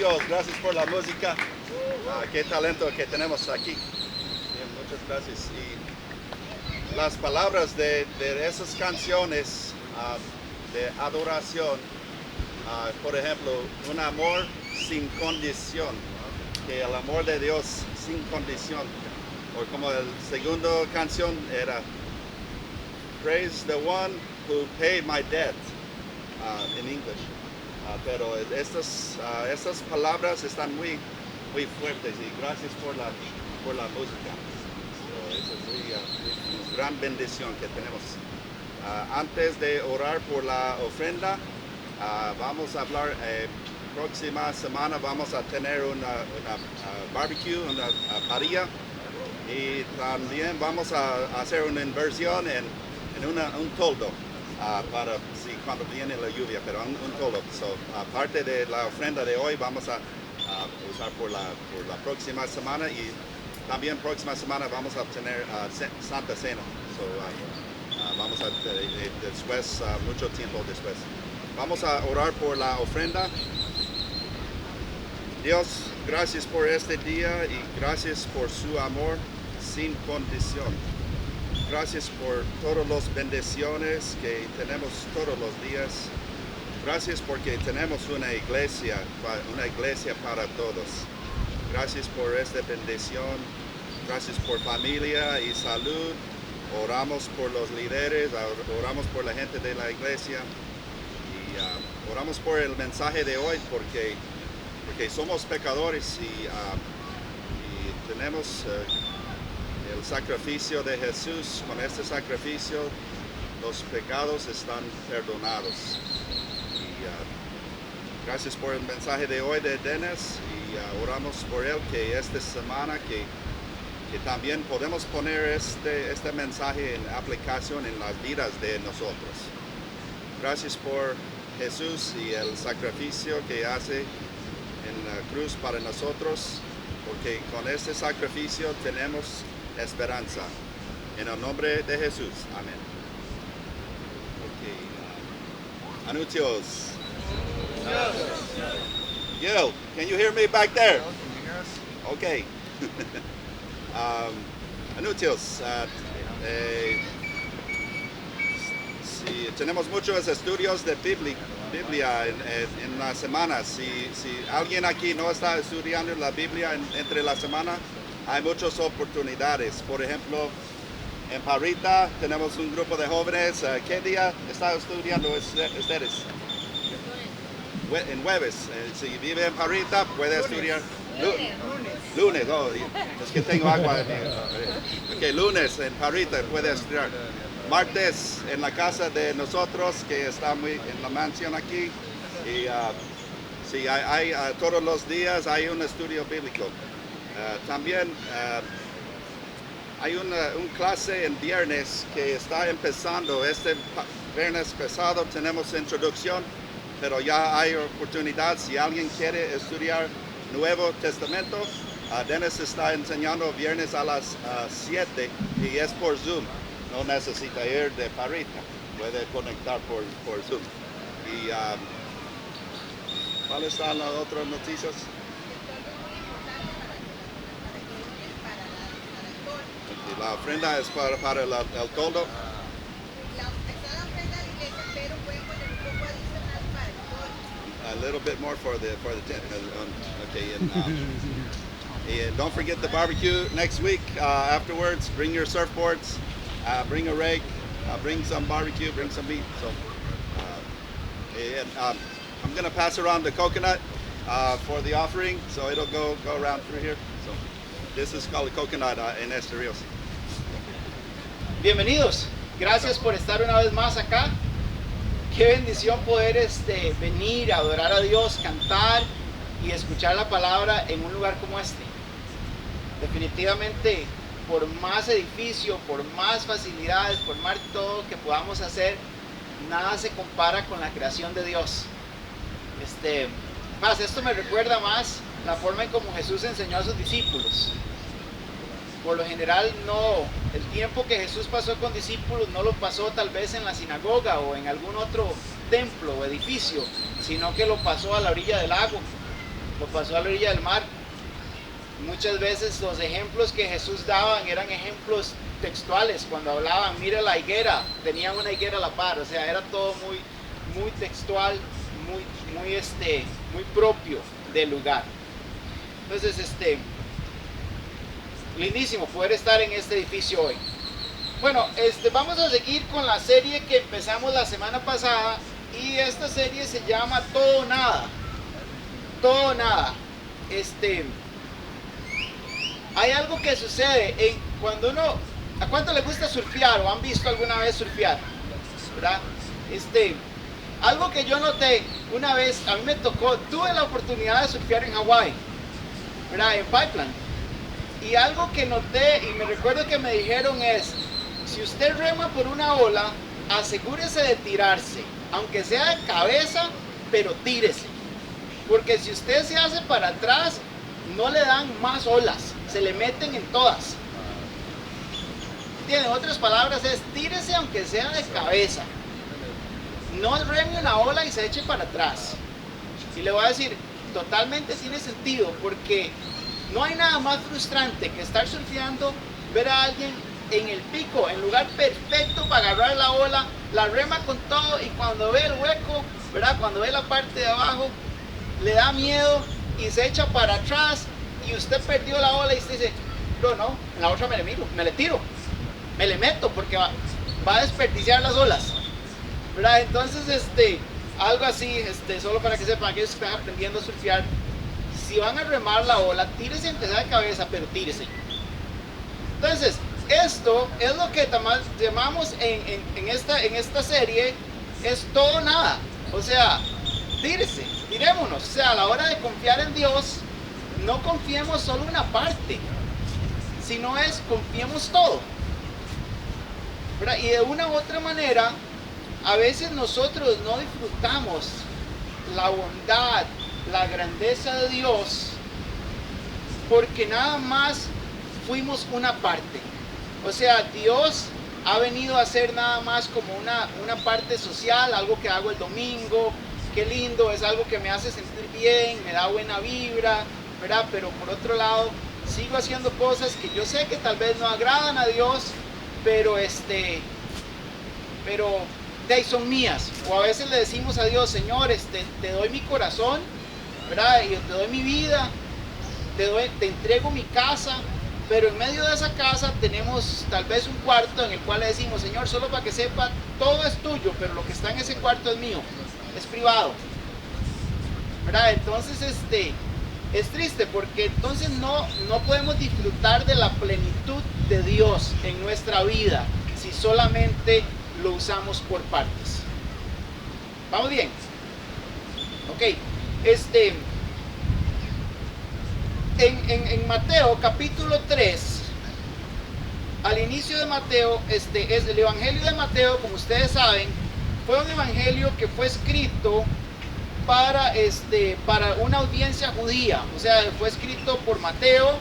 Dios, gracias por la música. Qué talento que tenemos aquí. Bien, muchas gracias. Y las palabras de esas canciones de adoración, por ejemplo, un amor sin condición, que el amor de Dios sin condición, o como el segundo canción era Praise the one who paid my debt, in English. Pero estas palabras están muy fuertes y gracias por la música. Esa es una gran bendición que tenemos. Antes de orar por la ofrenda, vamos a hablar, próxima semana vamos a tener una barbecue, una parrilla, y también vamos a hacer una inversión en un toldo. Para cuando viene la lluvia, pero un toldo. Aparte de la ofrenda de hoy, vamos a usar por la próxima semana, y también próxima semana vamos a tener Santa Cena. Vamos a después, mucho tiempo después. Vamos a orar por la ofrenda. Dios, gracias por este día y gracias por su amor sin condición. Gracias por todas las bendiciones que tenemos todos los días. Gracias porque tenemos una iglesia para todos. Gracias por esta bendición. Gracias por familia y salud. Oramos por los líderes, oramos por la gente de la iglesia y oramos por el mensaje de hoy porque somos pecadores y tenemos el sacrificio de Jesús. Con este sacrificio los pecados están perdonados. Y gracias por el mensaje de hoy de Dennis y oramos por él que esta semana que también podemos poner este mensaje en aplicación en las vidas de nosotros. Gracias por Jesús y el sacrificio que hace en la cruz para nosotros, porque con este sacrificio tenemos esperanza. En el nombre de Jesús. Amén. Okay. Anuncios. Yo, can you hear me back there? Okay. Anuncios. Si tenemos muchos estudios de Biblia en la semana. Si alguien aquí no está estudiando la Biblia entre la semana, hay muchas oportunidades. Por ejemplo, en Parrita tenemos un grupo de jóvenes. ¿Qué día están estudiando ustedes? En jueves. Si vive en Parrita, puede estudiar. Lunes. Oh, es que tengo agua. Okay, lunes en Parrita puede estudiar. Martes en la casa de nosotros, que está en la mansión aquí. Y sí, hay todos los días hay un estudio bíblico. También hay una clase en viernes que está empezando. Este viernes pasado tenemos introducción, pero ya hay oportunidad. Si alguien quiere estudiar Nuevo Testamento, Dennis está enseñando viernes a las 7 y es por Zoom. No necesita ir de Parrita, puede conectar por Zoom. Y ¿cuáles son las otras noticias? La ofrenda es para el toldo. A little bit more for the tent. Okay, and don't forget the barbecue next week. Afterwards, bring your surfboards, bring a rake, bring some barbecue, bring some meat. So, I'm gonna pass around the coconut for the offering, so it'll go around through here. So, this is called a coconut in Esterios. Bienvenidos, gracias por estar una vez más acá. Qué bendición poder venir a adorar a Dios, cantar y escuchar la palabra en un lugar como este. Definitivamente, por más edificio, por más facilidades, por más todo que podamos hacer, nada se compara con la creación de Dios. Esto me recuerda más la forma en cómo Jesús enseñó a sus discípulos. Por lo general el tiempo que Jesús pasó con discípulos no lo pasó tal vez en la sinagoga o en algún otro templo o edificio, sino que lo pasó a la orilla del lago. lo pasó a la orilla del mar. Muchas veces los ejemplos que Jesús daban eran ejemplos textuales. Cuando hablaban, mira la higuera, tenían una higuera a la par, o sea, era todo muy textual, muy propio del lugar. Entonces, lindísimo poder estar en este edificio hoy. Bueno, vamos a seguir con la serie que empezamos la semana pasada, y esta serie se llama Todo o Nada. Todo o Nada. Hay algo que sucede cuando uno, ¿a cuánto le gusta surfear o han visto alguna vez surfear? ¿Verdad? Algo que yo noté una vez, a mí me tocó, tuve la oportunidad de surfear en Hawái, ¿verdad? En Pipeline. Y algo que noté y me recuerdo que me dijeron es, si usted rema por una ola, asegúrese de tirarse, aunque sea de cabeza, pero tírese. Porque si usted se hace para atrás, no le dan más olas, se le meten en todas. En otras palabras es, tírese aunque sea de cabeza. No reme una ola y se eche para atrás. Y le voy a decir, totalmente tiene sentido, porque no hay nada más frustrante que estar surfeando, ver a alguien en el pico, en lugar perfecto para agarrar la ola, la rema con todo, y cuando ve el hueco, ¿verdad? Cuando ve la parte de abajo, le da miedo y se echa para atrás, y usted perdió la ola y usted dice, no, en la otra me le tiro, me le meto, porque va a desperdiciar las olas, ¿verdad? Entonces, algo así, solo para que sepan, aquellos que están aprendiendo a surfear, si van a remar la ola, tírese aunque sea de cabeza, pero tírese. Entonces, esto es lo que llamamos en esta serie, es todo o nada. O sea, tirémonos. O sea, a la hora de confiar en Dios, no confiemos solo una parte, sino confiemos todo, ¿verdad? Y de una u otra manera, a veces nosotros no disfrutamos la bondad, la grandeza de Dios, porque nada más fuimos una parte. O sea, Dios ha venido a ser nada más como una parte social, algo que hago el domingo, qué lindo, es algo que me hace sentir bien, me da buena vibra, ¿verdad? Pero por otro lado, sigo haciendo cosas que yo sé que tal vez no agradan a Dios, pero son mías. O a veces le decimos a Dios, Señor, te doy mi corazón, ¿verdad? Y te doy mi vida, te entrego mi casa, pero en medio de esa casa tenemos tal vez un cuarto en el cual le decimos, Señor, solo para que sepa, todo es tuyo, pero lo que está en ese cuarto es mío, es privado, ¿verdad? Entonces, es triste, porque entonces no podemos disfrutar de la plenitud de Dios en nuestra vida si solamente lo usamos por partes. ¿Vamos bien? Ok. En Mateo capítulo 3, al inicio de Mateo, es el Evangelio de Mateo, como ustedes saben, fue un evangelio que fue escrito para una audiencia judía. O sea, fue escrito por Mateo,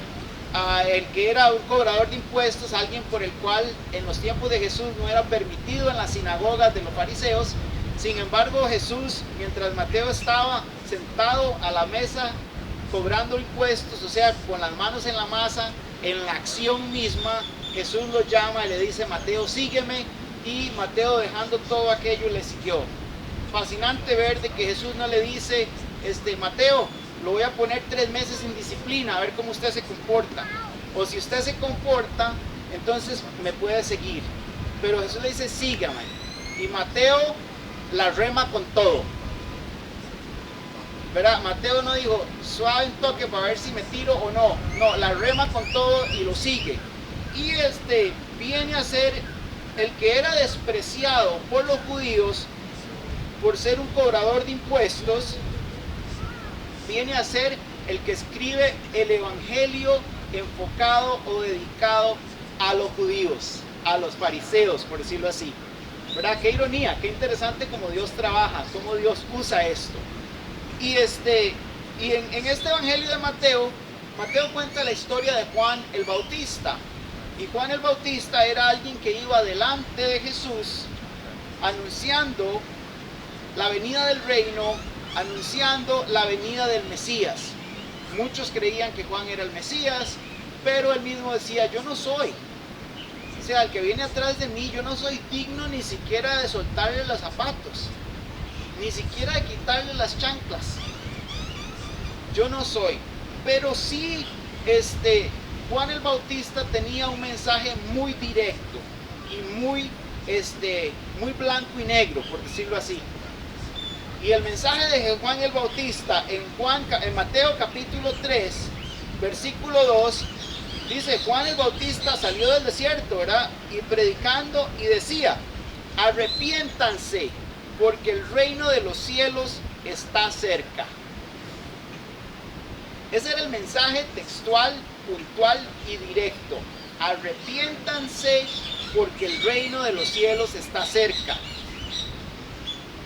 el que era un cobrador de impuestos, alguien por el cual en los tiempos de Jesús no era permitido en las sinagogas de los fariseos. Sin embargo, Jesús, mientras Mateo estaba sentado a la mesa cobrando impuestos, o sea, con las manos en la masa, en la acción misma, Jesús lo llama y le dice, Mateo, sígueme, y Mateo, dejando todo aquello, le siguió. Fascinante ver de que Jesús no le dice, Mateo, lo voy a poner 3 meses en disciplina, a ver cómo usted se comporta, o si usted se comporta, entonces me puede seguir. Pero Jesús le dice, sígame, y Mateo la rema con todo, ¿verdad? Mateo no dijo, suave un toque para ver si me tiro o no. No, la rema con todo y lo sigue. Y viene a ser el que era despreciado por los judíos por ser un cobrador de impuestos, viene a ser el que escribe el evangelio enfocado o dedicado a los judíos, a los fariseos, por decirlo así. ¿Verdad? Qué ironía, qué interesante cómo Dios trabaja, cómo Dios usa esto. Y en este evangelio de Mateo, Mateo cuenta la historia de Juan el Bautista. Y Juan el Bautista era alguien que iba delante de Jesús anunciando la venida del reino, anunciando la venida del Mesías. Muchos creían que Juan era el Mesías, pero él mismo decía, yo no soy. O sea, el que viene atrás de mí, yo no soy digno ni siquiera de soltarle los zapatos, ni siquiera de quitarle las chanclas. Yo no soy. Pero sí, Juan el Bautista tenía un mensaje muy directo y muy blanco y negro, por decirlo así. Y el mensaje de Juan el Bautista en Mateo capítulo 3, versículo 2, dice, Juan el Bautista salió del desierto, ¿verdad? Y predicando y decía, arrepiéntanse, porque el reino de los cielos está cerca. Ese era el mensaje textual, puntual y directo. Arrepiéntanse, porque el reino de los cielos está cerca.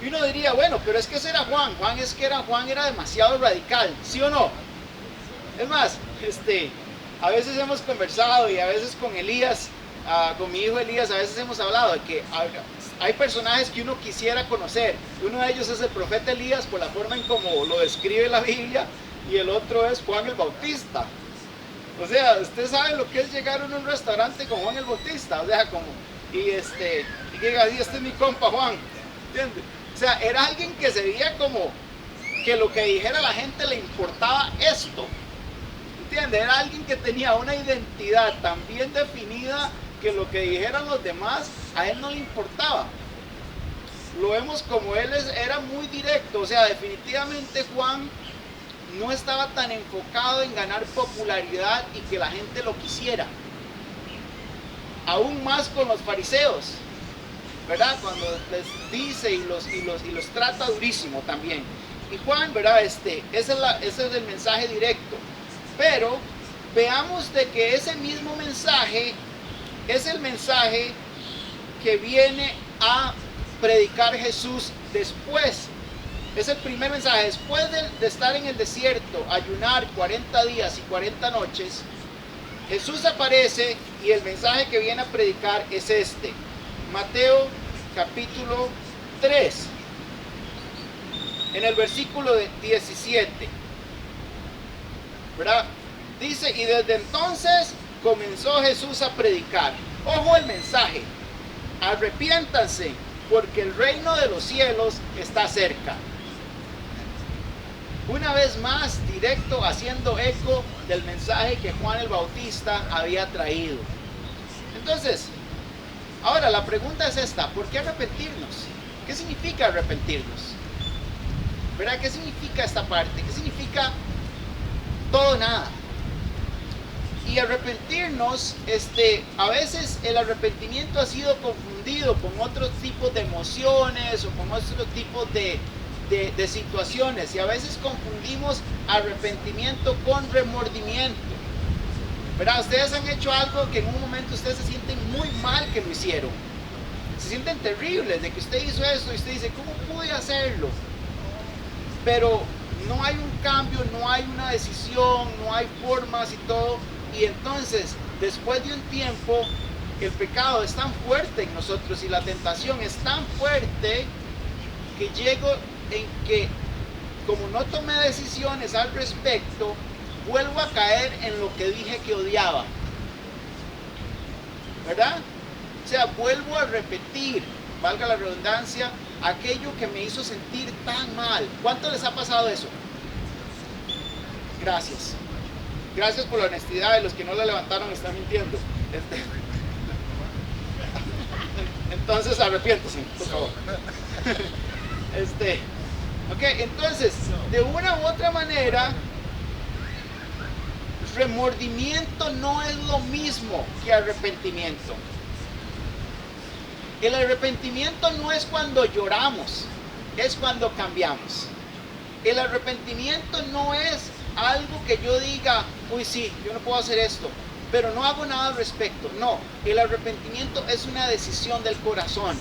Y uno diría, bueno, pero es que ese era Juan. Juan era demasiado radical, ¿sí o no? Es más, a veces hemos conversado y a veces con Elías, con mi hijo Elías, a veces hemos hablado de que hay personajes que uno quisiera conocer. Uno de ellos es el profeta Elías por la forma en cómo lo describe la Biblia, y el otro es Juan el Bautista. O sea, usted sabe lo que es llegar a un restaurante con Juan el Bautista, o sea, y que diga, este es mi compa Juan, ¿entiende? O sea, era alguien que se veía como que lo que dijera la gente le importaba esto, ¿entiende? Era alguien que tenía una identidad tan bien definida que lo que dijeran los demás a él no le importaba. Lo vemos como él era muy directo, o sea, definitivamente Juan no estaba tan enfocado en ganar popularidad y que la gente lo quisiera. Aún más con los fariseos, ¿verdad? Cuando les dice y los trata durísimo también. Y Juan, ¿verdad? Ese es el mensaje directo. Pero veamos de que ese mismo mensaje es el mensaje que viene a predicar Jesús después. Es el primer mensaje. Después de estar en el desierto, ayunar 40 días y 40 noches, Jesús aparece y el mensaje que viene a predicar es este. Mateo capítulo 3, en el versículo 17, ¿verdad? Dice, y desde entonces comenzó Jesús a predicar. Ojo el mensaje. Arrepiéntanse, porque el reino de los cielos está cerca. Una vez más, directo, haciendo eco del mensaje que Juan el Bautista había traído. Entonces, ahora la pregunta es esta: ¿por qué arrepentirnos? ¿Qué significa arrepentirnos? ¿Verdad? ¿Qué significa esta parte? ¿Qué significa todo o nada? Y arrepentirnos, a veces el arrepentimiento ha sido confundido con otros tipos de emociones o con otros tipos de situaciones, y a veces confundimos arrepentimiento con remordimiento. ¿Verdad? Ustedes han hecho algo que en un momento ustedes se sienten muy mal que lo hicieron, se sienten terribles de que usted hizo esto y usted dice, ¿cómo pude hacerlo? Pero no hay un cambio, no hay una decisión, no hay formas y todo, y entonces después de un tiempo el pecado es tan fuerte en nosotros y la tentación es tan fuerte que llego en que, como no tomé decisiones al respecto, vuelvo a caer en lo que dije que odiaba, ¿verdad? O sea, vuelvo a repetir, valga la redundancia, aquello que me hizo sentir tan mal. ¿Cuánto les ha pasado eso? Gracias. Gracias por la honestidad, de los que no la levantaron están mintiendo. Entonces arrepiéntase, por favor. Ok, entonces, de una u otra manera, remordimiento no es lo mismo que arrepentimiento. El arrepentimiento no es cuando lloramos, es cuando cambiamos. El arrepentimiento no es algo que yo diga, uy sí, yo no puedo hacer esto, pero no hago nada al respecto. No, el arrepentimiento es una decisión del corazón.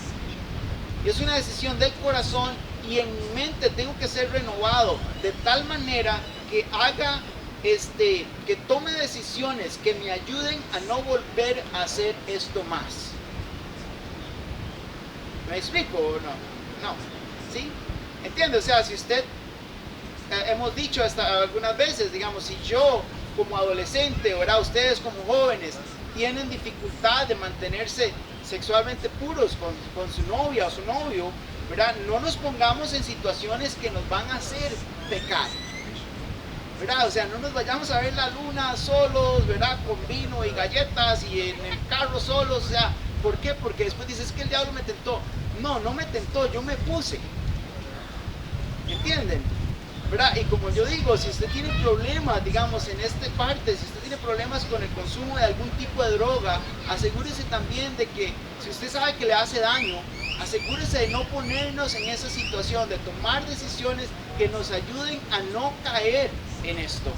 Es una decisión del corazón y en mi mente tengo que ser renovado de tal manera que haga, que tome decisiones que me ayuden a no volver a hacer esto más. ¿Me explico o no? No. ¿Sí? ¿Entiende? O sea, si usted hemos dicho hasta algunas veces, digamos, si yo como adolescente, ¿verdad? Ustedes como jóvenes tienen dificultad de mantenerse sexualmente puros con su novia o su novio, ¿verdad? No nos pongamos en situaciones que nos van a hacer pecar, ¿verdad? O sea, no nos vayamos a ver la luna solos, ¿verdad? Con vino y galletas y en el carro solos, o sea, ¿por qué? Porque después dices que el diablo me tentó. No, no me tentó, yo me puse. ¿Entienden? ¿Verdad? Y como yo digo, si usted tiene problemas, digamos, en esta parte, si usted tiene problemas con el consumo de algún tipo de droga, asegúrese también de que, si usted sabe que le hace daño, asegúrese de no ponernos en esa situación, de tomar decisiones que nos ayuden a no caer en esto.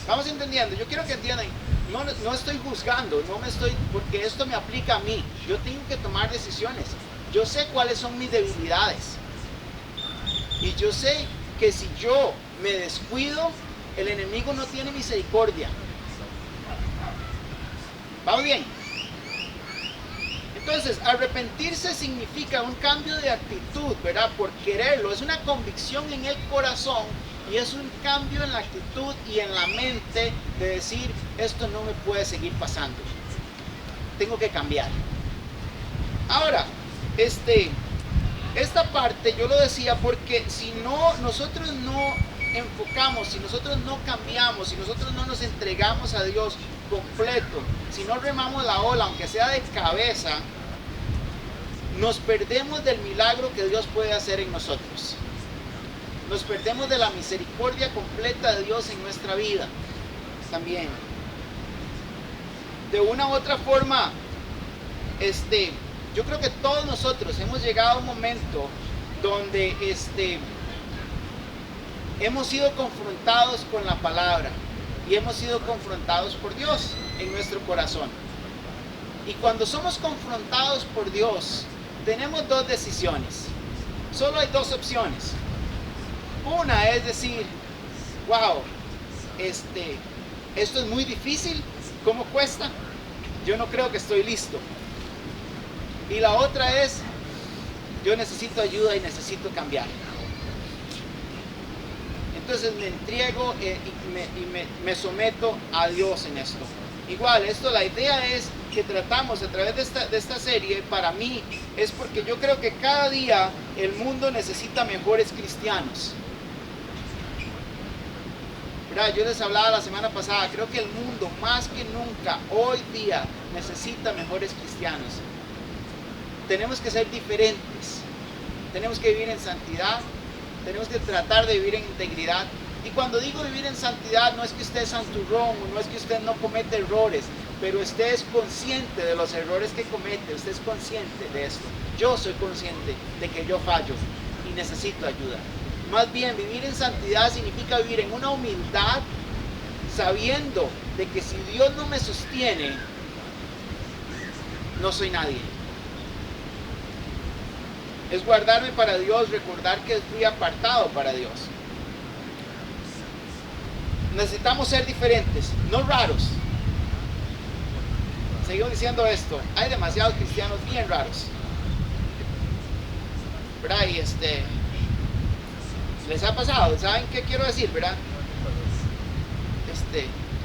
¿Vamos entendiendo? Yo quiero que entiendan, no estoy juzgando, porque esto me aplica a mí. Yo tengo que tomar decisiones. Yo sé cuáles son mis debilidades. Y yo sé que si yo me descuido, el enemigo no tiene misericordia. ¿Vamos bien? Entonces, arrepentirse significa un cambio de actitud, ¿verdad? Por quererlo. Es una convicción en el corazón y es un cambio en la actitud y en la mente de decir, esto no me puede seguir pasando. Tengo que cambiar. Ahora, esta parte yo lo decía porque si nosotros no enfocamos, si nosotros no cambiamos, si nosotros no nos entregamos a Dios completo, si no remamos la ola, aunque sea de cabeza, nos perdemos del milagro que Dios puede hacer en nosotros. Nos perdemos de la misericordia completa de Dios en nuestra vida también. De una u otra forma, yo creo que todos nosotros hemos llegado a un momento donde hemos sido confrontados con la palabra y hemos sido confrontados por Dios en nuestro corazón. Y cuando somos confrontados por Dios, tenemos dos decisiones. Solo hay dos opciones. Una es decir, wow, esto es muy difícil, ¿cómo cuesta? Yo no creo que estoy listo. Y la otra es, yo necesito ayuda y necesito cambiar. Entonces me entrego y me someto a Dios en esto. Igual, la idea es que tratamos a través de esta serie, para mí, es porque yo creo que cada día el mundo necesita mejores cristianos. ¿Verdad? Yo les hablaba la semana pasada, creo que el mundo más que nunca, hoy día, necesita mejores cristianos. Tenemos que ser diferentes, tenemos que vivir en santidad, tenemos que tratar de vivir en integridad. Y cuando digo vivir en santidad, no es que usted es santurrón, no es que usted no comete errores, pero usted es consciente de los errores que comete, usted es consciente de esto. Yo soy consciente de que yo fallo y necesito ayuda. Más bien, vivir en santidad significa vivir en una humildad, sabiendo de que si Dios no me sostiene, no soy nadie. Es guardarme para Dios, recordar que fui apartado para Dios. Necesitamos ser diferentes, no raros. Seguimos diciendo esto, hay demasiados cristianos bien raros. ¿Verdad? Y les ha pasado, ¿saben qué quiero decir, verdad?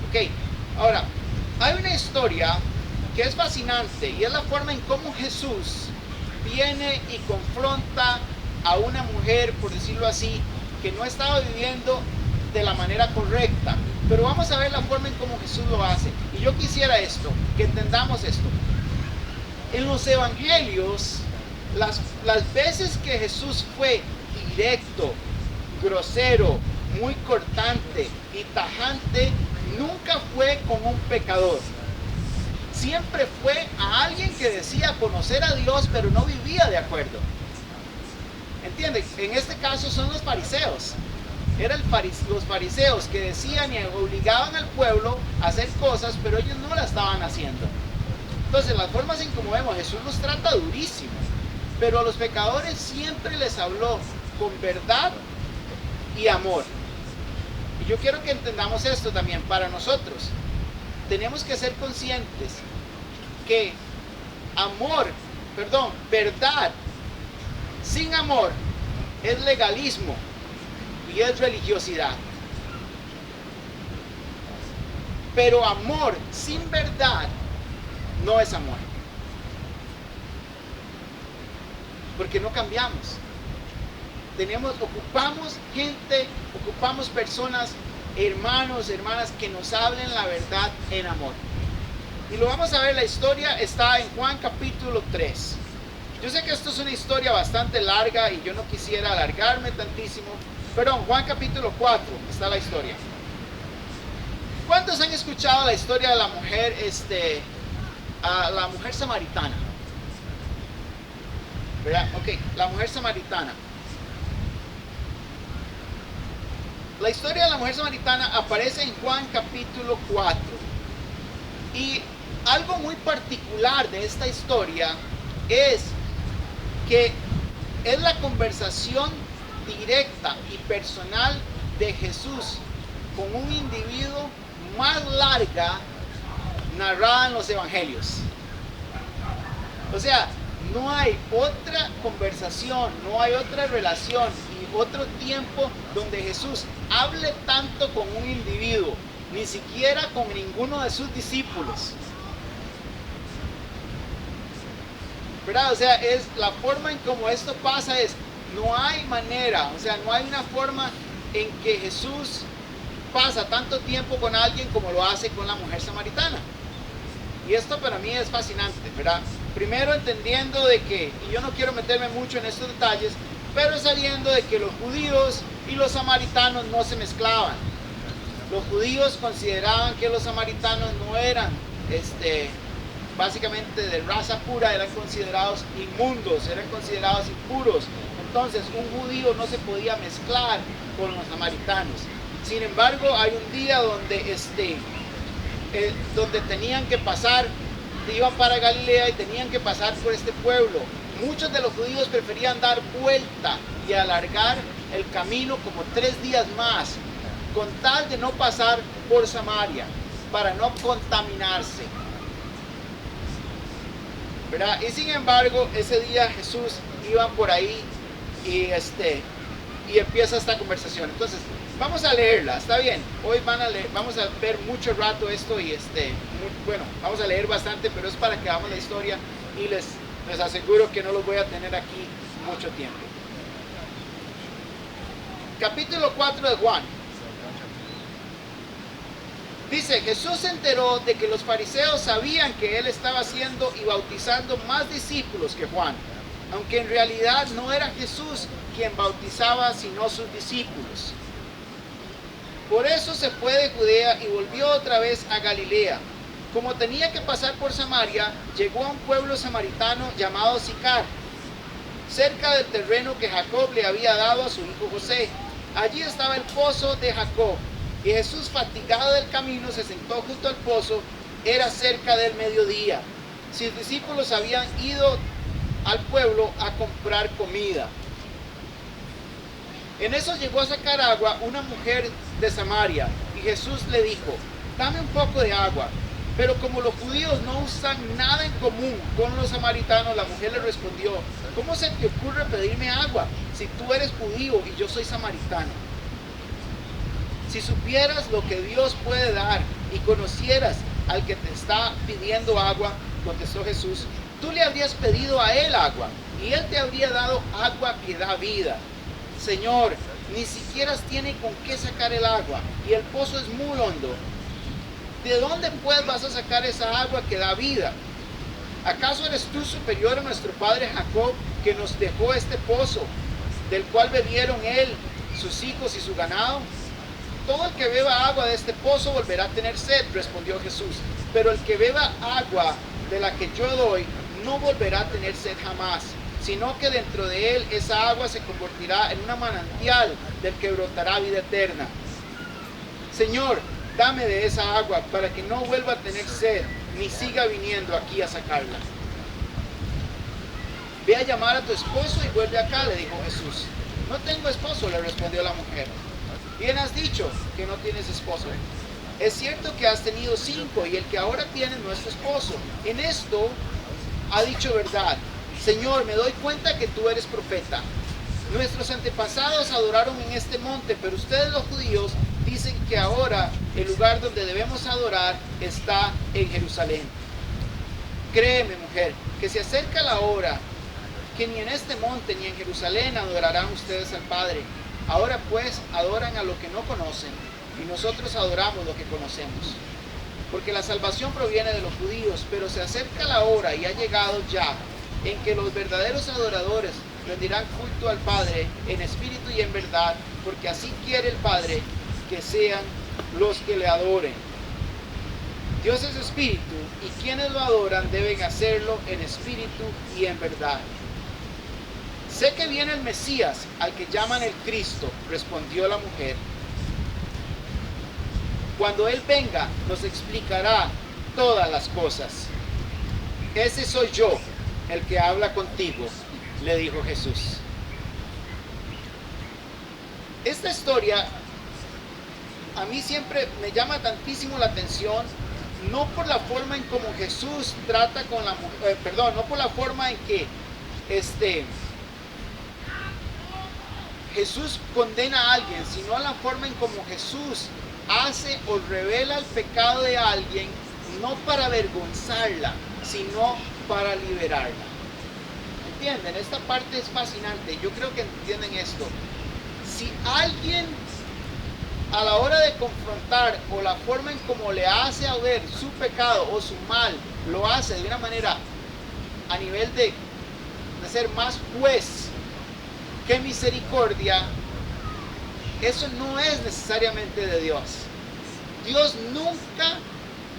Ok, ahora, hay una historia que es fascinante y es la forma en cómo Jesús viene y confronta a una mujer, por decirlo así, que no estaba viviendo de la manera correcta. Pero vamos a ver la forma en cómo Jesús lo hace. Y yo quisiera que entendamos esto. En los evangelios, las veces que Jesús fue directo, grosero, muy cortante y tajante, nunca fue con un pecador. Siempre fue a alguien que decía conocer a Dios, pero no vivía de acuerdo. ¿Entienden? En este caso son los fariseos. Eran los fariseos que decían y obligaban al pueblo a hacer cosas, pero ellos no las estaban haciendo. Entonces, las formas en como vemos, Jesús los trata durísimo, pero a los pecadores siempre les habló con verdad y amor. Y yo quiero que entendamos esto también para nosotros. Tenemos que ser conscientes que verdad sin amor es legalismo. y es religiosidad. Pero amor sin verdad no es amor. Porque no cambiamos. Ocupamos gente, ocupamos personas, hermanos, hermanas que nos hablen la verdad en amor. Y lo vamos a ver, la historia está en Juan capítulo 3. Yo sé que esto es una historia bastante larga y yo no quisiera alargarme tantísimo, pero en Juan capítulo 4 está la historia. ¿Cuántos han escuchado la historia de la mujer, la mujer samaritana? ¿Verdad? Ok, la mujer samaritana. La historia de la mujer samaritana aparece en Juan capítulo 4. Y algo muy particular de esta historia es que es la conversación directa y personal de Jesús con un individuo más larga narrada en los evangelios. O sea, no hay otra conversación, no hay otra relación y otro tiempo donde Jesús hable tanto con un individuo, ni siquiera con ninguno de sus discípulos. ¿Verdad? O sea, es la forma en cómo esto pasa no hay manera, o sea, no hay una forma en que Jesús pasa tanto tiempo con alguien como lo hace con la mujer samaritana. Y esto para mí es fascinante, ¿verdad? Primero entendiendo de que, y yo no quiero meterme mucho en estos detalles, pero sabiendo de que los judíos y los samaritanos no se mezclaban. Los judíos consideraban que los samaritanos no eran, básicamente de raza pura, eran considerados inmundos, eran considerados impuros. Entonces un judío no se podía mezclar con los samaritanos. Sin embargo, hay un día donde, donde tenían que pasar, iban para Galilea y tenían que pasar por este pueblo. Muchos de los judíos preferían dar vuelta y alargar el camino como 3 días más, con tal de no pasar por Samaria, para no contaminarse. ¿Verdad? Y sin embargo, ese día Jesús iba por ahí y empieza esta conversación. Entonces, vamos a leerla, está bien. Hoy vamos a ver mucho rato esto y bueno, vamos a leer bastante, pero es para que hagamos la historia y les aseguro que no los voy a tener aquí mucho tiempo. Capítulo 4 de Juan. Dice, Jesús se enteró de que los fariseos sabían que él estaba haciendo y bautizando más discípulos que Juan, aunque en realidad no era Jesús quien bautizaba, sino sus discípulos. Por eso se fue de Judea y volvió otra vez a Galilea. Como tenía que pasar por Samaria, llegó a un pueblo samaritano llamado Sicar, cerca del terreno que Jacob le había dado a su hijo José. Allí estaba el pozo de Jacob. Y Jesús, fatigado del camino, se sentó junto al pozo. Era cerca del mediodía. Sus discípulos habían ido al pueblo a comprar comida. En eso llegó a sacar agua una mujer de Samaria. Y Jesús le dijo, dame un poco de agua. Pero como los judíos no usan nada en común con los samaritanos, la mujer le respondió, ¿cómo se te ocurre pedirme agua si tú eres judío y yo soy samaritano? Si supieras lo que Dios puede dar y conocieras al que te está pidiendo agua, contestó Jesús, tú le habrías pedido a él agua y él te habría dado agua que da vida. Señor, ni siquiera tiene con qué sacar el agua y el pozo es muy hondo. ¿De dónde pues vas a sacar esa agua que da vida? ¿Acaso eres tú superior a nuestro padre Jacob, que nos dejó este pozo, del cual bebieron él, sus hijos y su ganado? Todo el que beba agua de este pozo volverá a tener sed, respondió Jesús. Pero el que beba agua de la que yo doy, no volverá a tener sed jamás, sino que dentro de él esa agua se convertirá en una manantial del que brotará vida eterna. Señor, dame de esa agua para que no vuelva a tener sed, ni siga viniendo aquí a sacarla. Ve a llamar a tu esposo y vuelve acá, le dijo Jesús. No tengo esposo, le respondió la mujer. Bien has dicho que no tienes esposo. Es cierto que has tenido 5 y el que ahora tienes no es tu esposo. En esto ha dicho verdad. Señor, me doy cuenta que tú eres profeta. Nuestros antepasados adoraron en este monte, pero ustedes los judíos dicen que ahora el lugar donde debemos adorar está en Jerusalén. Créeme, mujer, que se acerca la hora que ni en este monte ni en Jerusalén adorarán ustedes al Padre. Ahora pues adoran a lo que no conocen y nosotros adoramos lo que conocemos. Porque la salvación proviene de los judíos, pero se acerca la hora y ha llegado ya en que los verdaderos adoradores rendirán culto al Padre en espíritu y en verdad, porque así quiere el Padre que sean los que le adoren. Dios es espíritu y quienes lo adoran deben hacerlo en espíritu y en verdad. Sé que viene el Mesías, al que llaman el Cristo, respondió la mujer. Cuando Él venga, nos explicará todas las cosas. Ese soy yo, el que habla contigo, le dijo Jesús. Esta historia a mí siempre me llama tantísimo la atención, no por la forma en cómo Jesús trata con la mujer, no por la forma en que Jesús condena a alguien, sino la forma en cómo Jesús hace o revela el pecado de alguien, no para avergonzarla, sino para liberarla. ¿Entienden? Esta parte es fascinante. Yo creo que entienden esto. Si alguien a la hora de confrontar o la forma en cómo le hace a ver su pecado o su mal, lo hace de una manera a nivel de ser más juez que misericordia, eso no es necesariamente de Dios. Dios nunca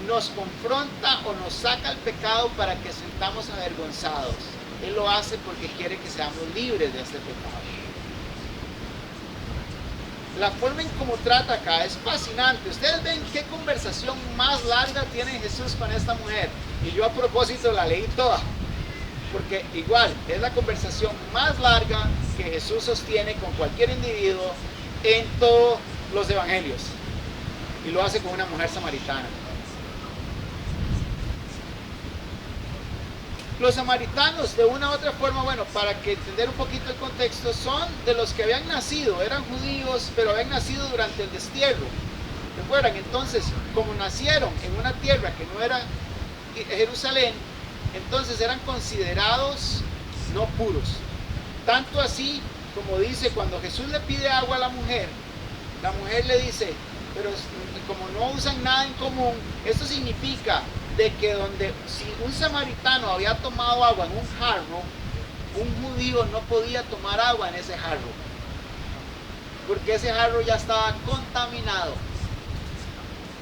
nos confronta o nos saca el pecado para que sintamos avergonzados. Él lo hace porque quiere que seamos libres de este pecado. La forma en cómo trata acá es fascinante. Ustedes ven qué conversación más larga tiene Jesús con esta mujer. Y yo a propósito la leí toda. Porque igual es la conversación más larga que Jesús sostiene con cualquier individuo en todos los evangelios. Y lo hace con una mujer samaritana. Los samaritanos, de una u otra forma, bueno, para que entender un poquito el contexto, son de los que habían nacido, eran judíos, pero habían nacido durante el destierro. ¿Recuerdan? Entonces, como nacieron en una tierra que no era Jerusalén, entonces eran considerados no puros. Tanto así, como dice, cuando Jesús le pide agua a la mujer le dice, pero como no usan nada en común, esto significa de que si un samaritano había tomado agua en un jarro, un judío no podía tomar agua en ese jarro, porque ese jarro ya estaba contaminado.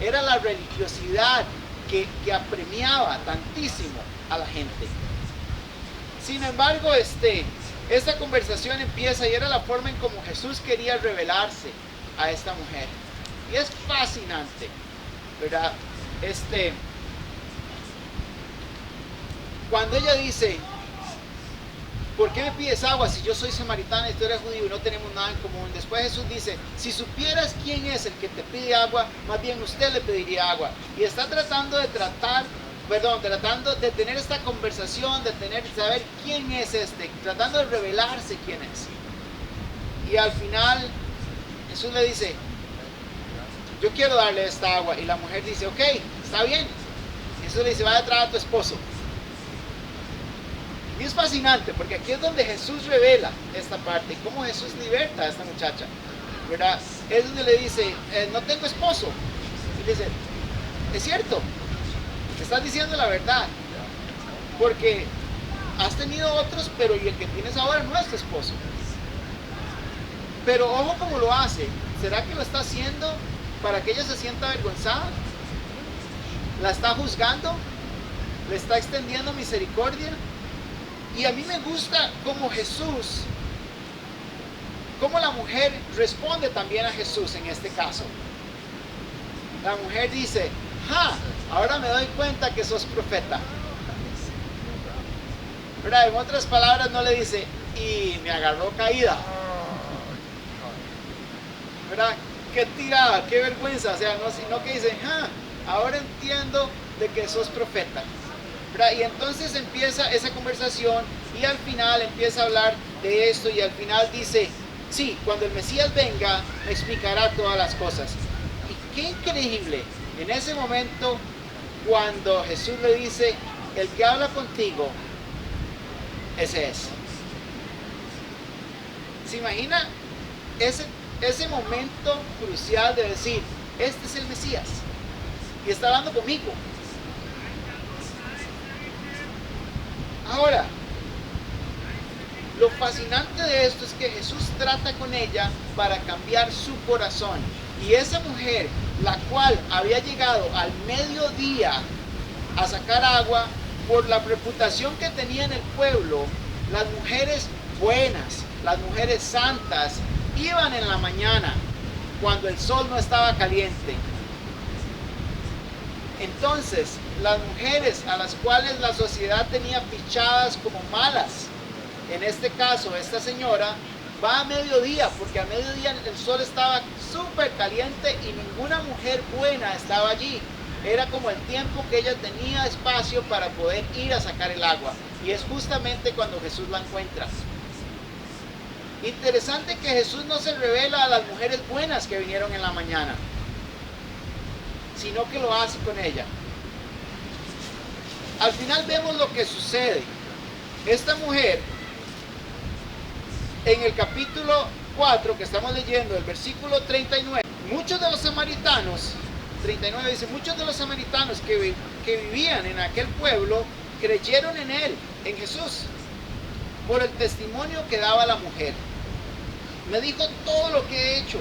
Era la religiosidad que apremiaba tantísimo a la gente. Sin embargo, esta conversación empieza y era la forma en cómo Jesús quería revelarse a esta mujer. Y es fascinante, ¿verdad? Cuando ella dice, ¿por qué me pides agua si yo soy samaritana y tú eres judío y no tenemos nada en común? Después Jesús dice, si supieras quién es el que te pide agua, más bien usted le pediría agua. Y está tratando de tratando de tener esta conversación, de saber quién es tratando de revelarse quién es. Y al final Jesús le dice, yo quiero darle esta agua. Y la mujer dice, ok, está bien. Jesús le dice, va a traer a tu esposo. Y es fascinante porque aquí es donde Jesús revela esta parte y cómo Jesús liberta a esta muchacha, ¿verdad? Es donde le dice, no tengo esposo. Y le dice, es cierto, te estás diciendo la verdad, porque has tenido otros, pero y el que tienes ahora no es tu esposo. Pero ojo cómo lo hace. ¿Será que lo está haciendo para que ella se sienta avergonzada? ¿La está juzgando? ¿Le está extendiendo misericordia? Y a mí me gusta cómo cómo la mujer responde también a Jesús en este caso. La mujer dice, ahora me doy cuenta que sos profeta. ¿Verdad? En otras palabras no le dice, y me agarró caída. ¿Verdad? Qué tirada, qué vergüenza. O sea, no, sino que dice, ahora entiendo de que sos profeta. ¿verdad? Y entonces empieza esa conversación y al final empieza a hablar de esto y al final dice, sí, cuando el Mesías venga me explicará todas las cosas. Y qué increíble, en ese momento cuando Jesús le dice, el que habla contigo, ese es. ¿Se imagina ese momento crucial de decir, este es el Mesías y está hablando conmigo? Ahora, lo fascinante de esto es que Jesús trata con ella para cambiar su corazón. Y esa mujer, la cual había llegado al mediodía a sacar agua, por la reputación que tenía en el pueblo, las mujeres buenas, las mujeres santas, iban en la mañana, cuando el sol no estaba caliente. Entonces, las mujeres a las cuales la sociedad tenía fichadas como malas, en este caso, esta señora va a mediodía, porque a mediodía el sol estaba súper caliente y ninguna mujer buena estaba allí. Era como el tiempo que ella tenía espacio para poder ir a sacar el agua. Y es justamente cuando Jesús la encuentra. Interesante que Jesús no se revela a las mujeres buenas que vinieron en la mañana, sino que lo hace con ella. Al final vemos lo que sucede. Esta mujer, en el capítulo 4 que estamos leyendo, el versículo 39, muchos de los samaritanos, 39 dice, muchos de los samaritanos que vivían en aquel pueblo creyeron en él, en Jesús, por el testimonio que daba la mujer. Me dijo todo lo que he hecho.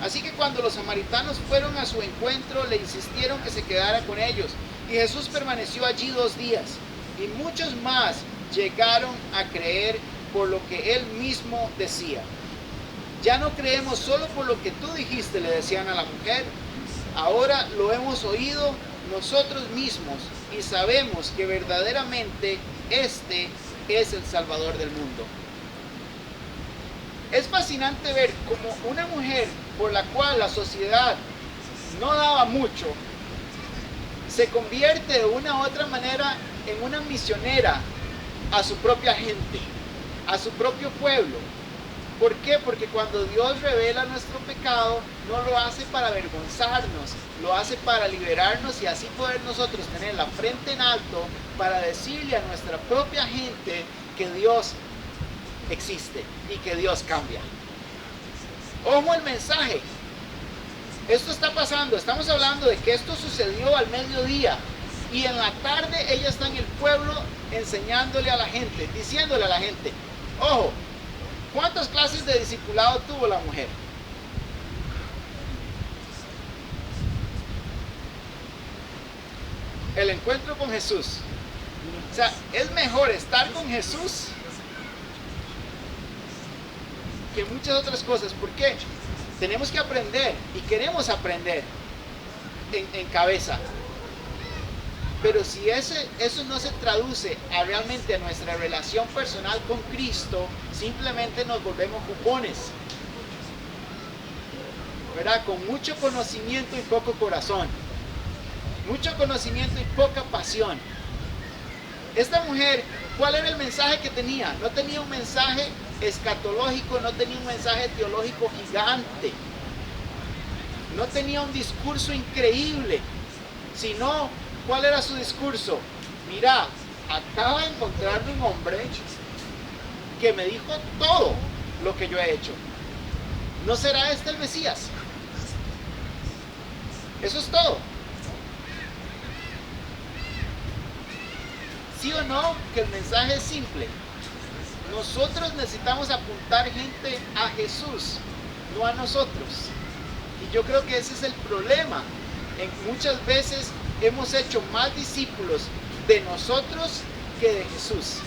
Así que cuando los samaritanos fueron a su encuentro, le insistieron que se quedara con ellos. Y Jesús permaneció allí 2 días. Y muchos más llegaron a creer por lo que él mismo decía. Ya no creemos solo por lo que tú dijiste, le decían a la mujer. Ahora lo hemos oído nosotros mismos y sabemos que verdaderamente este es el Salvador del mundo. Es fascinante ver cómo una mujer por la cual la sociedad no daba mucho, se convierte de una u otra manera en una misionera a su propia gente, a su propio pueblo. ¿Por qué? Porque cuando Dios revela nuestro pecado, no lo hace para avergonzarnos, lo hace para liberarnos y así poder nosotros tener la frente en alto para decirle a nuestra propia gente que Dios existe y que Dios cambia. Ojo el mensaje. Esto está pasando, estamos hablando de que esto sucedió al mediodía y en la tarde ella está en el pueblo enseñándole a la gente, diciéndole a la gente, ojo, ¿cuántas clases de discipulado tuvo la mujer? El encuentro con Jesús. O sea, es mejor estar con Jesús que muchas otras cosas. ¿Por qué? Tenemos que aprender y queremos aprender en cabeza. Pero si eso no se traduce realmente a nuestra relación personal con Cristo, simplemente nos volvemos cupones, ¿verdad? Con mucho conocimiento y poco corazón. Mucho conocimiento y poca pasión. Esta mujer, ¿cuál era el mensaje que tenía? No tenía un mensaje escatológico, no tenía un mensaje teológico gigante. No tenía un discurso increíble, sino, ¿cuál era su discurso? Mira, acaba de encontrarme un hombre que me dijo todo lo que yo he hecho. ¿No será este el Mesías? Eso es todo. ¿Sí o no? Que el mensaje es simple. Nosotros necesitamos apuntar gente a Jesús, no a nosotros. Y yo creo que ese es el problema. Muchas veces hemos hecho más discípulos de nosotros que de Jesús.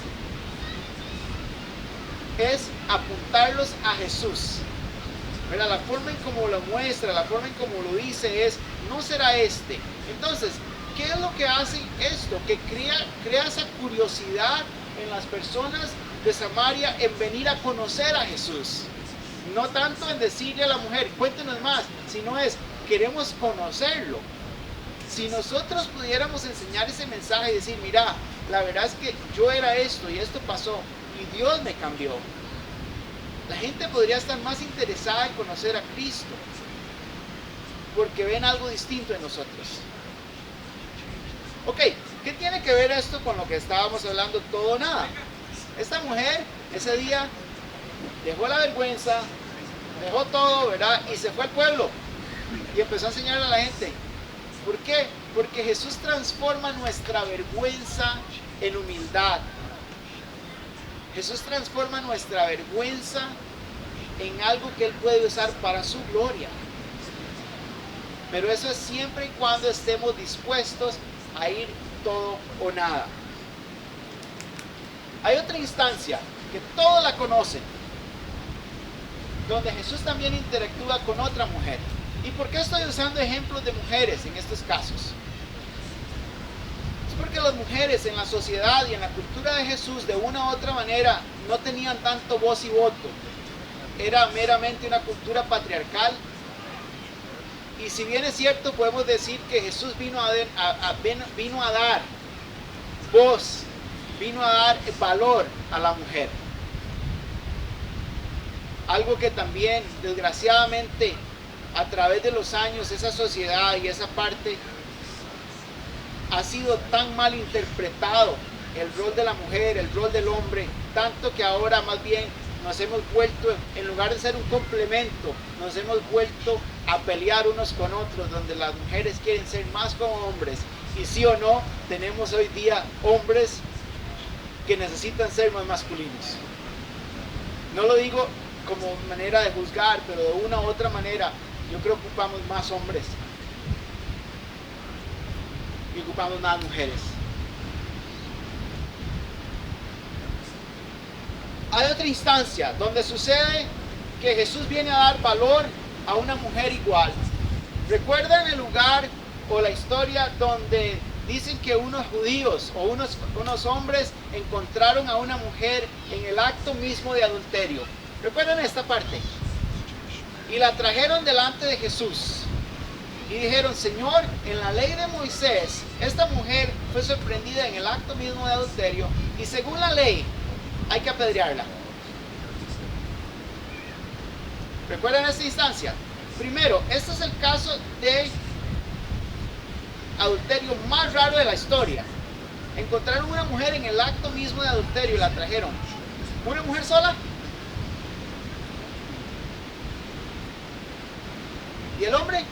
Es apuntarlos a Jesús. ¿Verdad? La forma en cómo lo muestra, la forma en cómo lo dice es, no será este. Entonces, ¿qué es lo que hace esto? Que crea esa curiosidad en las personas de Samaria en venir a conocer a Jesús. No tanto en decirle a la mujer, cuéntenos más, sino es, queremos conocerlo. Si nosotros pudiéramos enseñar ese mensaje y decir, mira, la verdad es que yo era esto y esto pasó y Dios me cambió. La gente podría estar más interesada en conocer a Cristo porque ven algo distinto en nosotros. Ok, ¿qué tiene que ver esto con lo que estábamos hablando? Todo o nada. Esta mujer ese día dejó la vergüenza, dejó todo, ¿verdad? Y se fue al pueblo y empezó a enseñarle a la gente. ¿Por qué? Porque Jesús transforma nuestra vergüenza en humildad. Jesús transforma nuestra vergüenza en algo que Él puede usar para su gloria. Pero eso es siempre y cuando estemos dispuestos a ir todo o nada. Hay otra instancia que todos la conocen, donde Jesús también interactúa con otra mujer. ¿Y por qué estoy usando ejemplos de mujeres en estos casos? Es porque las mujeres en la sociedad y en la cultura de Jesús de una u otra manera no tenían tanto voz y voto. Era meramente una cultura patriarcal. Y si bien es cierto, podemos decir que Jesús vino a dar voz, vino a dar valor a la mujer. Algo que también, desgraciadamente, a través de los años, esa sociedad y esa parte ha sido tan mal interpretado, el rol de la mujer, el rol del hombre, tanto que ahora más bien nos hemos vuelto, en lugar de ser un complemento, nos hemos vuelto a pelear unos con otros, donde las mujeres quieren ser más como hombres. Y sí o no, tenemos hoy día hombres que necesitan ser más masculinos. No lo digo como manera de juzgar, pero de una u otra manera, yo creo que ocupamos más hombres y ocupamos más mujeres. Hay otra instancia donde sucede que Jesús viene a dar valor a una mujer igual. ¿Recuerdan el lugar o la historia donde dicen que unos judíos o unos hombres encontraron a una mujer en el acto mismo de adulterio? ¿Recuerdan esta parte? Y la trajeron delante de Jesús y dijeron: Señor, en la ley de Moisés esta mujer fue sorprendida en el acto mismo de adulterio y según la ley hay que apedrearla. ¿Recuerdan esta instancia? Primero, este es el caso de adulterio más raro de la historia. Encontraron una mujer en el acto mismo de adulterio y la trajeron. ¿Una mujer sola? ¿Y el hombre?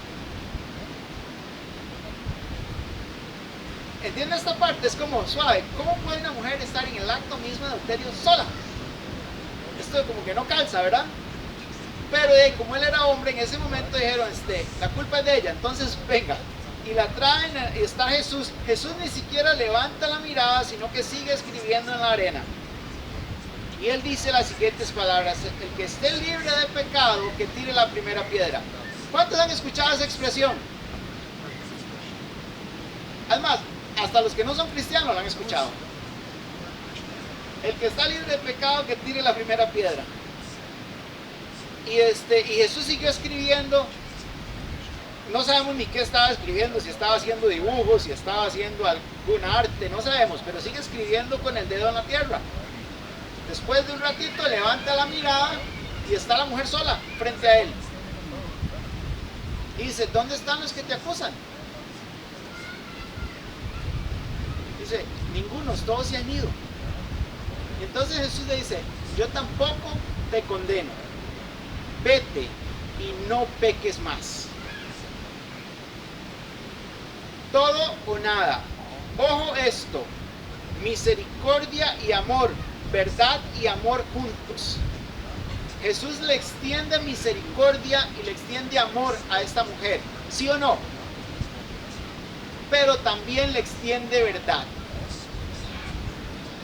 ¿Entiende esta parte? Es como suave. ¿Cómo puede una mujer estar en el acto mismo de adulterio sola? Esto como que no calza, ¿verdad? Pero como él era hombre, en ese momento dijeron, la culpa es de ella, entonces venga. Y la traen, y está Jesús. Jesús ni siquiera levanta la mirada, sino que sigue escribiendo en la arena. Y él dice las siguientes palabras: el que esté libre de pecado, que tire la primera piedra. ¿Cuántos han escuchado esa expresión? Además, hasta los que no son cristianos la han escuchado. El que está libre de pecado, que tire la primera piedra. Y Jesús siguió escribiendo. No sabemos ni qué estaba escribiendo, si estaba haciendo dibujos, si estaba haciendo algún arte, no sabemos, pero sigue escribiendo con el dedo en la tierra. Después de un ratito levanta la mirada y está la mujer sola frente a él. Y dice: ¿dónde están los que te acusan? Dice: ninguno, todos se han ido. Y entonces Jesús le dice: yo tampoco te condeno. Vete y no peques más. Todo o nada. Ojo esto: misericordia y amor, verdad y amor juntos. Jesús le extiende misericordia y le extiende amor a esta mujer, ¿sí o no? Pero también le extiende verdad.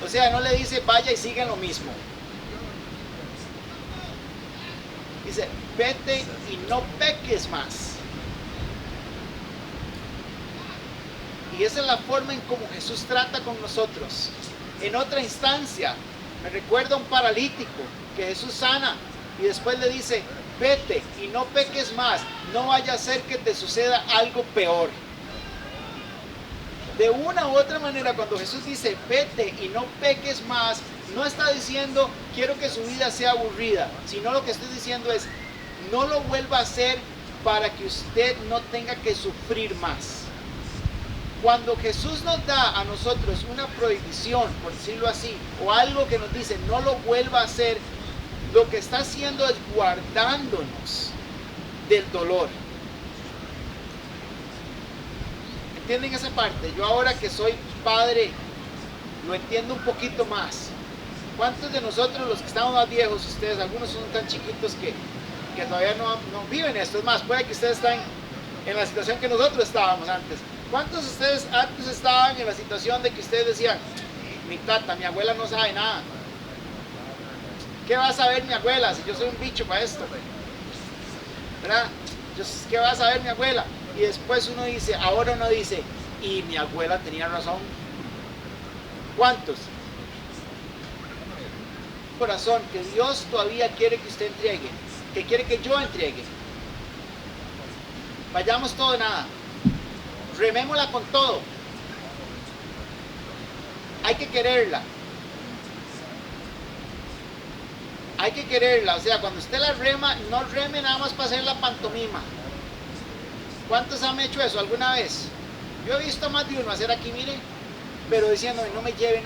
O sea, no le dice vaya y siga lo mismo. Dice: vete y no peques más. Y esa es la forma en cómo Jesús trata con nosotros. En otra instancia, me recuerda a un paralítico que Jesús sana y después le dice: vete y no peques más, no vaya a ser que te suceda algo peor. De una u otra manera, cuando Jesús dice vete y no peques más, no está diciendo quiero que su vida sea aburrida, sino lo que estoy diciendo es no lo vuelva a hacer para que usted no tenga que sufrir más. Cuando Jesús nos da a nosotros una prohibición, por decirlo así, o algo que nos dice no lo vuelva a hacer, lo que está haciendo es guardándonos del dolor. ¿Entienden esa parte? Yo ahora que soy padre, lo entiendo un poquito más. ¿Cuántos de nosotros, los que estamos más viejos, ustedes, algunos son tan chiquitos que todavía no viven esto? Es más, puede que ustedes estén en la situación que nosotros estábamos antes. ¿Cuántos de ustedes antes estaban en la situación de que ustedes decían, mi tata, mi abuela no sabe nada? ¿Qué va a saber mi abuela si yo soy un bicho para esto? ¿Verdad? ¿Qué va a saber mi abuela? Y después uno dice, ahora uno dice, y mi abuela tenía razón. ¿Cuántos? Corazón que Dios todavía quiere que usted entregue, que quiere que yo entregue. Vayamos todo o nada. Remémosla con todo. Hay que quererla. Hay que quererla. O sea, cuando usted la rema, no reme nada más para hacer la pantomima. ¿Cuántos han hecho eso alguna vez? Yo he visto más de uno hacer aquí, mire, pero diciendo, no me lleve,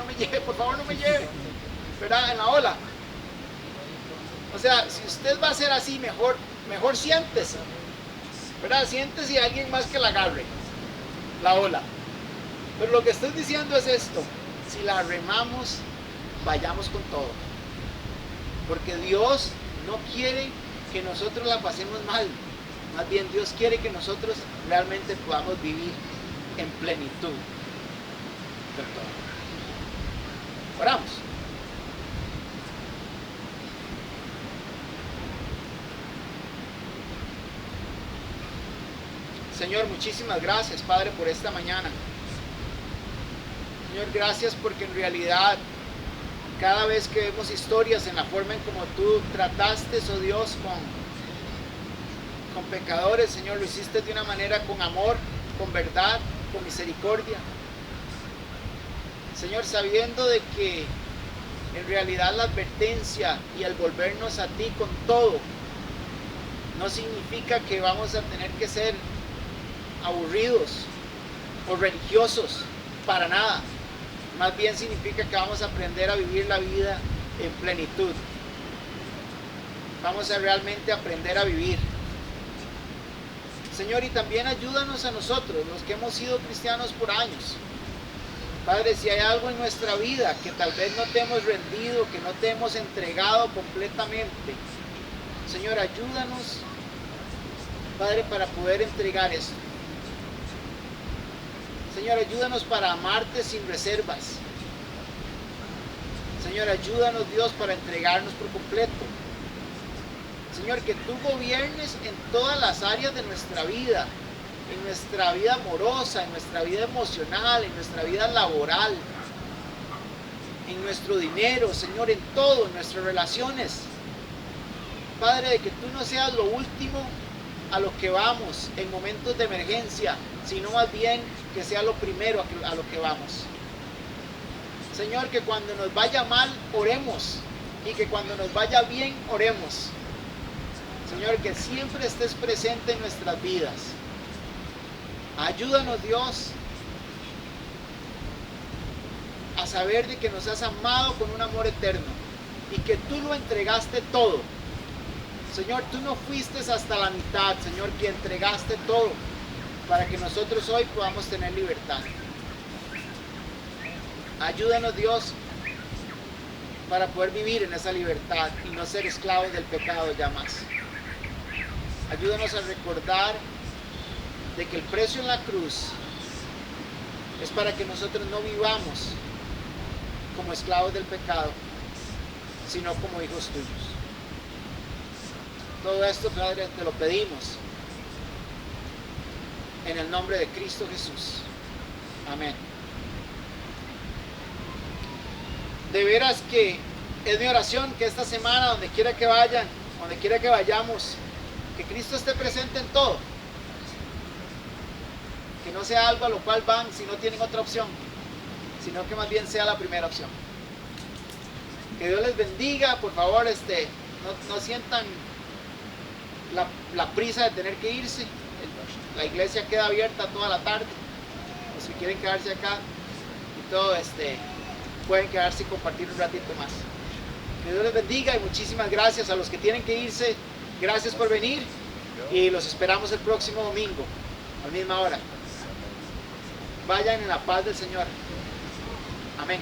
por favor no me lleve, ¿verdad? En la ola. O sea, si usted va a hacer así, mejor siéntese, ¿verdad? Siéntese y alguien más que la agarre, la ola. Pero lo que estoy diciendo es esto, si la remamos, vayamos con todo. Porque Dios no quiere que nosotros la pasemos mal. Más bien Dios quiere que nosotros realmente podamos vivir en plenitud de todo. Oramos. Señor, muchísimas gracias, Padre, por esta mañana. Señor, gracias porque en realidad cada vez que vemos historias en la forma en como tú trataste, oh Dios, con pecadores, Señor, lo hiciste de una manera con amor, con verdad, con misericordia. Señor, sabiendo de que en realidad la advertencia y el volvernos a ti con todo no significa que vamos a tener que ser aburridos o religiosos, para nada. Más bien significa que vamos a aprender a vivir la vida en plenitud. Vamos a realmente aprender a vivir. Señor, y también ayúdanos a nosotros, los que hemos sido cristianos por años. Padre, si hay algo en nuestra vida que tal vez no te hemos rendido, que no te hemos entregado completamente, Señor, ayúdanos, Padre, para poder entregar esto. Señor, ayúdanos para amarte sin reservas. Señor, ayúdanos, Dios, para entregarnos por completo. Señor, que tú gobiernes en todas las áreas de nuestra vida, en nuestra vida amorosa, en nuestra vida emocional, en nuestra vida laboral, en nuestro dinero, Señor, en todo, en nuestras relaciones. Padre, de que tú no seas lo último a lo que vamos en momentos de emergencia, sino más bien que sea lo primero a lo que vamos. Señor, que cuando nos vaya mal, oremos, y que cuando nos vaya bien, oremos. Señor, que siempre estés presente en nuestras vidas. Ayúdanos, Dios, a saber de que nos has amado con un amor eterno y que tú lo entregaste todo. Señor, tú no fuiste hasta la mitad, Señor, que entregaste todo para que nosotros hoy podamos tener libertad. Ayúdanos, Dios, para poder vivir en esa libertad y no ser esclavos del pecado ya más. Ayúdanos a recordar de que el precio en la cruz es para que nosotros no vivamos como esclavos del pecado, sino como hijos tuyos. Todo esto, Padre, te lo pedimos en el nombre de Cristo Jesús. Amén. De veras que es mi oración que esta semana, donde quiera que vayan, donde quiera que vayamos, que Cristo esté presente en todo. que no sea algo a lo cual van si no tienen otra opción, sino que más bien sea la primera opción. Que Dios les bendiga, por favor, no sientan la prisa de tener que irse. La iglesia queda abierta toda la tarde, o si quieren quedarse acá y todo, pueden quedarse y compartir un ratito más. Que Dios les bendiga y muchísimas gracias a los que tienen que irse. Gracias por venir y los esperamos el próximo domingo a la misma hora. Vayan en la paz del Señor. Amén.